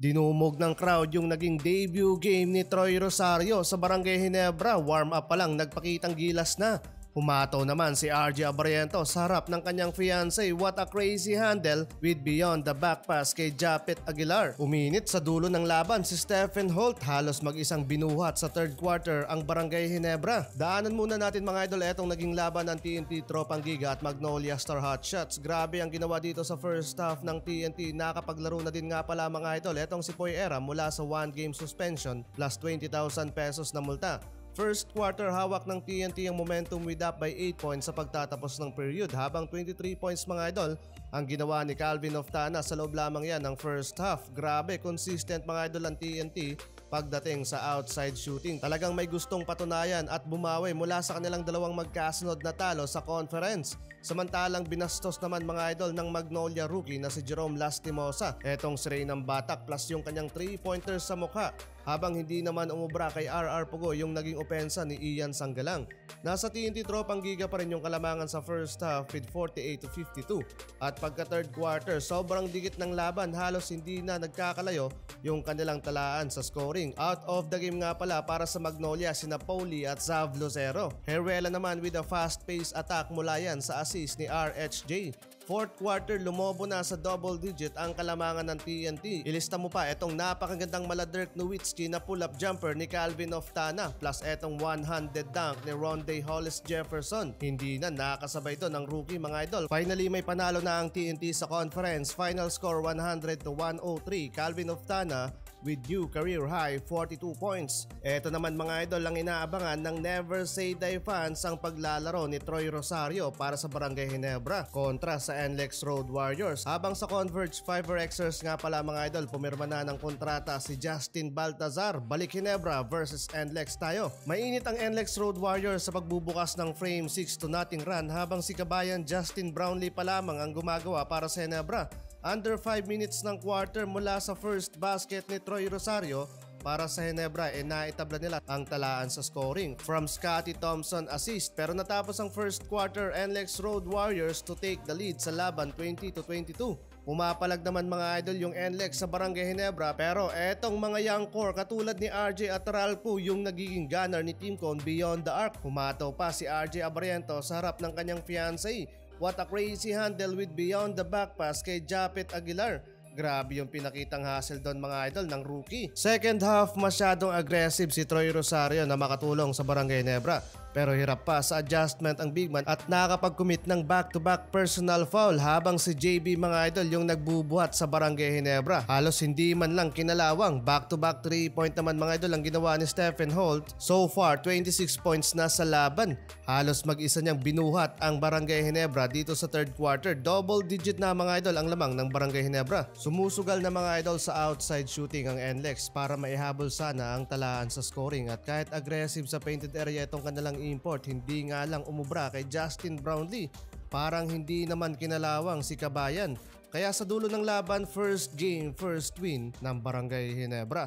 Dinumog ng crowd yung naging debut game ni Troy Rosario sa Barangay Ginebra. Warm up pa lang nagpakitang gilas na. Humataw naman si RJ Abarriento sa harap ng kanyang fiancé. What a crazy handle with beyond the back pass kay Japet Aguilar. Uminit sa dulo ng laban si Stephen Holt. Halos mag-isang binuhat sa third quarter ang Barangay Ginebra. Daanan muna natin mga idol etong naging laban ng TNT Tropang Giga at Magnolia Star Hotshots. Grabe ang ginawa dito sa first half ng TNT. Nakapaglaro na din nga pala mga idol etong si Poy Era mula sa 1-game suspension plus 20,000 pesos na multa. First quarter hawak ng TNT ang momentum with up by 8 points sa pagtatapos ng period habang 23 points mga idol ang ginawa ni Calvin Oftana sa loob lamang yan ng first half. Grabe, consistent mga idol ang TNT pagdating sa outside shooting. Talagang may gustong patunayan at bumawi mula sa kanilang dalawang magkasunod na talo sa conference. Samantalang binastos naman mga idol ng Magnolia rookie na si Jerome Lastimosa. Etong si Reynam Batak plus yung kanyang 3-pointers sa mukha. Habang hindi naman umubra kay RR Pugo yung naging opensa ni Ian Sanggalang. Nasa TNT Tropang Giga pa rin yung kalamangan sa first half with 48-52. At pagka third quarter, sobrang dikit ng laban, halos hindi na nagkakalayo yung kanilang talaan sa scoring. Out of the game nga pala para sa Magnolia sina Pauli at Zav Lucero. Heruela naman with a fast-paced attack mula yan sa assist ni RHJ. Fourth quarter, lumobo na sa double digit ang kalamangan ng TNT. Ilista mo pa etong napakagandang mala Dirk Nowitzki na pull-up jumper ni Calvin Oftana plus etong one-handed dunk ni Rondae Hollis Jefferson. Hindi na nakasabay ito ng rookie mga idol. Finally may panalo na ang TNT sa conference. Final score 100-103. Calvin Oftana with new career high 42 points. Ito naman mga idol ang inaabangan ng Never Say Die fans ang paglalaro ni Troy Rosario para sa Barangay Ginebra kontra sa NLEX Road Warriors. Habang sa Converge 5Xers nga pala mga idol, pumirma na ng kontrata si Justin Baltazar. Balik Ginebra versus NLEX tayo. Mainit ang NLEX Road Warriors sa pagbubukas ng frame 6-0 run habang si kabayan Justin Brownlee pa lamang ang gumagawa para sa Ginebra. Under 5 minutes ng quarter mula sa first basket ni Troy Rosario para sa Ginebra naitabla nila ang talaan sa scoring from Scottie Thompson assist. Pero natapos ang first quarter, NLEX Road Warriors to take the lead sa laban 20-22. Pumapalag naman mga idol yung NLEX sa Barangay Ginebra pero etong mga young core katulad ni RJ Ataralpo yung nagiging gunner ni Team Cone beyond the arc. Humataw pa si RJ Abarriento sa harap ng kanyang fiancé. What a crazy handle with beyond the back pass kay Japet Aguilar. Grabe yung pinakitang hustle doon mga idol ng rookie. Second half masyadong aggressive si Troy Rosario na makatulong sa Barangay Ginebra. Pero hirap pa sa adjustment ang big man at nakapag-commit ng back-to-back personal foul habang si JB mga idol yung nagbubuhat sa Barangay Ginebra. Halos hindi man lang kinalawang. Back-to-back 3-point naman mga idol ang ginawa ni Stephen Holt. So far 26 points na sa laban. Halos mag-isa niyang binuhat ang Barangay Ginebra dito sa third quarter. Double digit na mga idol ang lamang ng Barangay Ginebra. Sumusugal na mga idol sa outside shooting ang NLEX para maihabol sana ang talaan sa scoring at kahit aggressive sa painted area itong kanilang import, hindi nga lang umubra kay Justin Brownlee. Parang hindi naman kinalawang si kabayan. Kaya sa dulo ng laban, first game, first win ng Barangay Ginebra.